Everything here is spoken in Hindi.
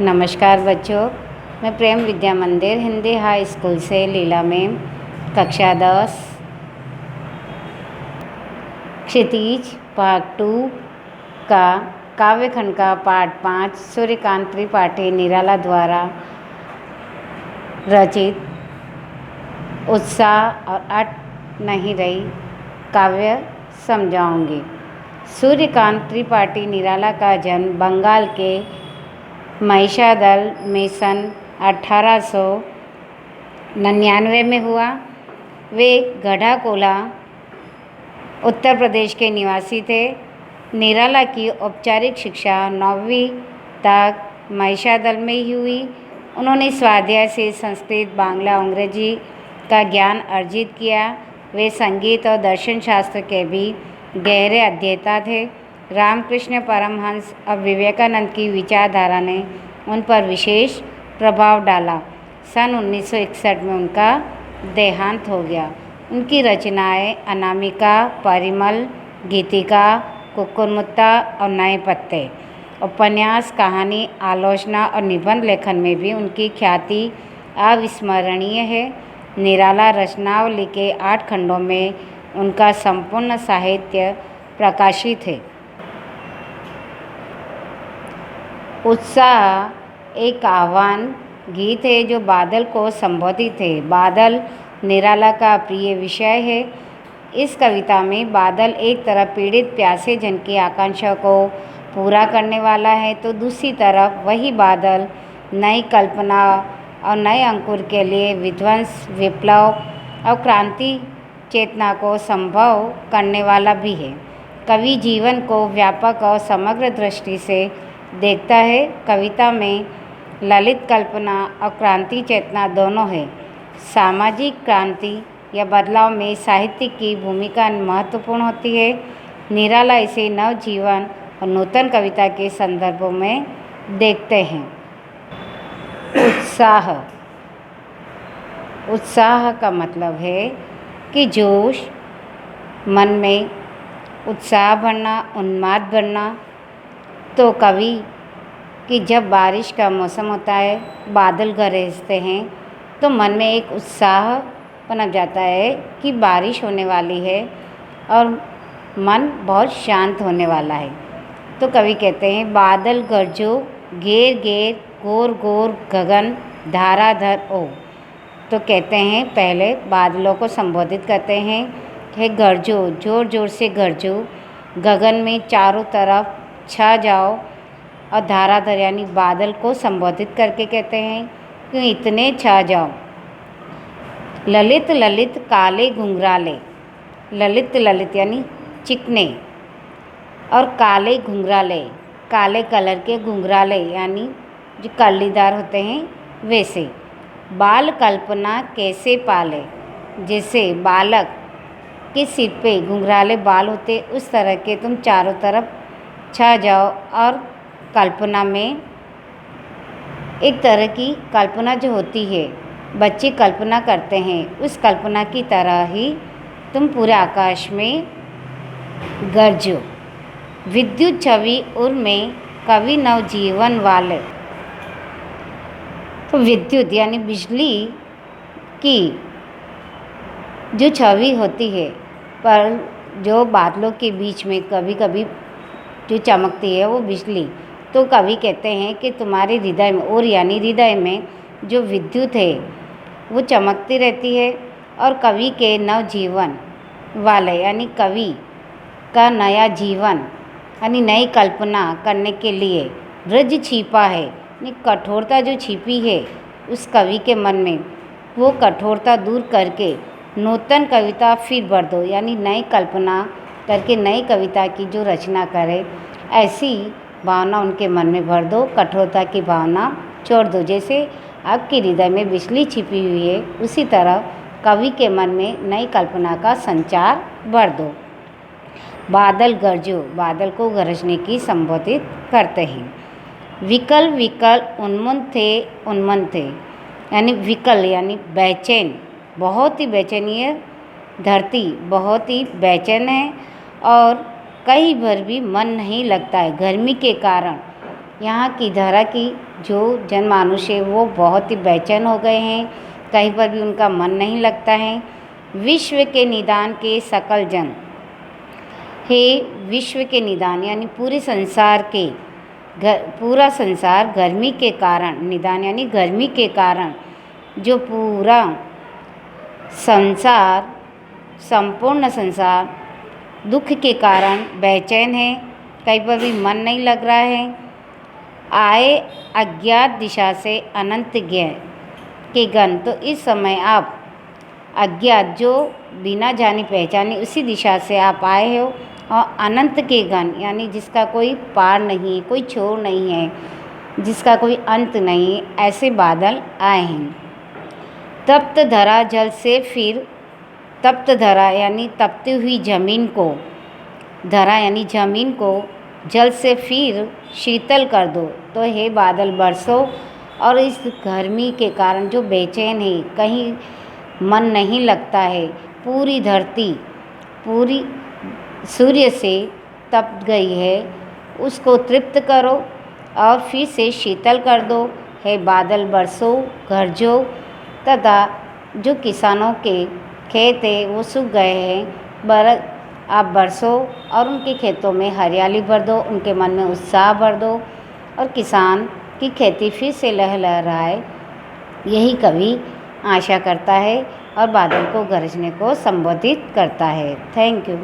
नमस्कार बच्चों, मैं प्रेम विद्या मंदिर हिंदी हाई स्कूल से लीला मैम कक्षा 10 क्षितिज पार्ट 2 का काव्यखंड का पार्ट 5 सूर्यकांत त्रिपाठी निराला द्वारा रचित उत्साह और अट नहीं रही काव्य समझाऊंगी। सूर्यकांत त्रिपाठी निराला का जन्म बंगाल के महिषादल में सन 1899 में हुआ। वे गढ़ाकोला उत्तर प्रदेश के निवासी थे। निराला की औपचारिक शिक्षा 9वीं तक महिषादल में ही हुई। उन्होंने स्वाध्याय से संस्कृत, बांग्ला, अंग्रेजी का ज्ञान अर्जित किया। वे संगीत और दर्शन शास्त्र के भी गहरे अध्येता थे। रामकृष्ण परमहंस और विवेकानंद की विचारधारा ने उन पर विशेष प्रभाव डाला। सन 1961 में उनका देहांत हो गया। उनकी रचनाएं अनामिका, परिमल, गीतिका, कुक्कुरमुत्ता और नए पत्ते, उपन्यास, कहानी, आलोचना और निबंध लेखन में भी उनकी ख्याति अविस्मरणीय है। निराला रचनावली के 8 खंडों में उनका संपूर्ण साहित्य प्रकाशित है। उत्साह एक आह्वान गीत है जो बादल को संबोधित है। बादल निराला का प्रिय विषय है। इस कविता में बादल एक तरफ पीड़ित प्यासे जन की आकांक्षा को पूरा करने वाला है, तो दूसरी तरफ वही बादल नई कल्पना और नए अंकुर के लिए विध्वंस, विप्लव और क्रांति चेतना को संभव करने वाला भी है। कवि जीवन को व्यापक और समग्र दृष्टि से देखता है। कविता में ललित कल्पना और क्रांति चेतना दोनों है। सामाजिक क्रांति या बदलाव में साहित्य की भूमिका महत्वपूर्ण होती है। निराला इसे नवजीवन और नूतन कविता के संदर्भों में देखते हैं। उत्साह का मतलब है कि जोश, मन में उत्साह भरना, उन्माद भरना। तो कवि कि जब बारिश का मौसम होता है, बादल गरजते हैं, तो मन में एक उत्साह पनप जाता है कि बारिश होने वाली है और मन बहुत शांत होने वाला है। तो कवि कहते हैं, बादल गरजो घेर घेर गोर गोर गगन धाराधर ओ। तो कहते हैं, पहले बादलों को संबोधित करते हैं कि गरजो, ज़ोर ज़ोर से गरजो, गगन में चारों तरफ छा जाओ। और धाराधर यानी बादल को संबोधित करके कहते हैं कि इतने छा जाओ। ललित ललित काले घुंघराले, ललित ललित यानी चिकने, और काले घुंघराले, काले कलर के घुंघराले यानी जो कलीदार होते हैं वैसे। बाल कल्पना कैसे पाले, जैसे बालक के सिर पे घुंघराले बाल होते, उस तरह के तुम चारों तरफ छा जाओ। और कल्पना में एक तरह की कल्पना जो होती है, बच्चे कल्पना करते हैं, उस कल्पना की तरह ही तुम पूरे आकाश में गरजो। विद्युत छवि उर में कवि नवजीवन वाले। तो विद्युत यानी बिजली की जो छवि होती है, पर जो बादलों के बीच में कभी कभी जो चमकती है वो बिजली। तो कवि कहते हैं कि तुम्हारे हृदय में, और यानी हृदय में जो विद्युत है वो चमकती रहती है। और कवि के नवजीवन वाले यानी कवि का नया जीवन यानी नई कल्पना करने के लिए ब्रज छिपा है, यानी कठोरता जो छिपी है उस कवि के मन में, वो कठोरता दूर करके नूतन कविता फिर भर दो, यानी नई कल्पना करके नई कविता की जो रचना करे, ऐसी भावना उनके मन में भर दो। कठोरता की भावना छोड़ दो। जैसे आपके हृदय में बिजली छिपी हुई है, उसी तरह कवि के मन में नई कल्पना का संचार भर दो। बादल गरजो, बादल को गरजने की संबोधित करते हैं। विकल विकल उन्मन थे, यानी विकल यानी बेचैन, बहुत ही बेचैनी है। धरती बहुत ही बेचैन है और कहीं भर भी मन नहीं लगता है गर्मी के कारण। यहाँ की धरा की जो जनमानुष है वो बहुत ही बेचैन हो गए हैं, कहीं पर भी उनका मन नहीं लगता है। विश्व के निदान के सकल जन, हे विश्व के निदान यानी पूरे संसार के पूरा संसार गर्मी के कारण, निदान यानी गर्मी के कारण जो पूरा संसार, संपूर्ण संसार दुख के कारण बेचैन है, कहीं पर भी मन नहीं लग रहा है। आए अज्ञात दिशा से अनंत ज्ञ के गण, तो इस समय आप अज्ञात जो बिना जानी पहचानी उसी दिशा से आप आए हो, और अनंत के गण यानी जिसका कोई पार नहीं है, कोई छोर नहीं है, जिसका कोई अंत नहीं है, ऐसे बादल आए हैं। तप्त धरा जल से फिर, तप्त धरा यानी तपती हुई ज़मीन को, धरा यानी ज़मीन को जल से फिर शीतल कर दो। तो हे बादल बरसो, और इस गर्मी के कारण जो बेचैन है, कहीं मन नहीं लगता है, पूरी धरती पूरी सूर्य से तप गई है, उसको तृप्त करो और फिर से शीतल कर दो। हे बादल बरसो, गरजो, तथा जो किसानों के खेत है वो सूख गए हैं, आप बरसो और उनके खेतों में हरियाली भर दो, उनके मन में उत्साह भर दो, और किसान की खेती फिर से लहलहाए, यही कवि आशा करता है और बादल को गरजने को संबोधित करता है। Thank you.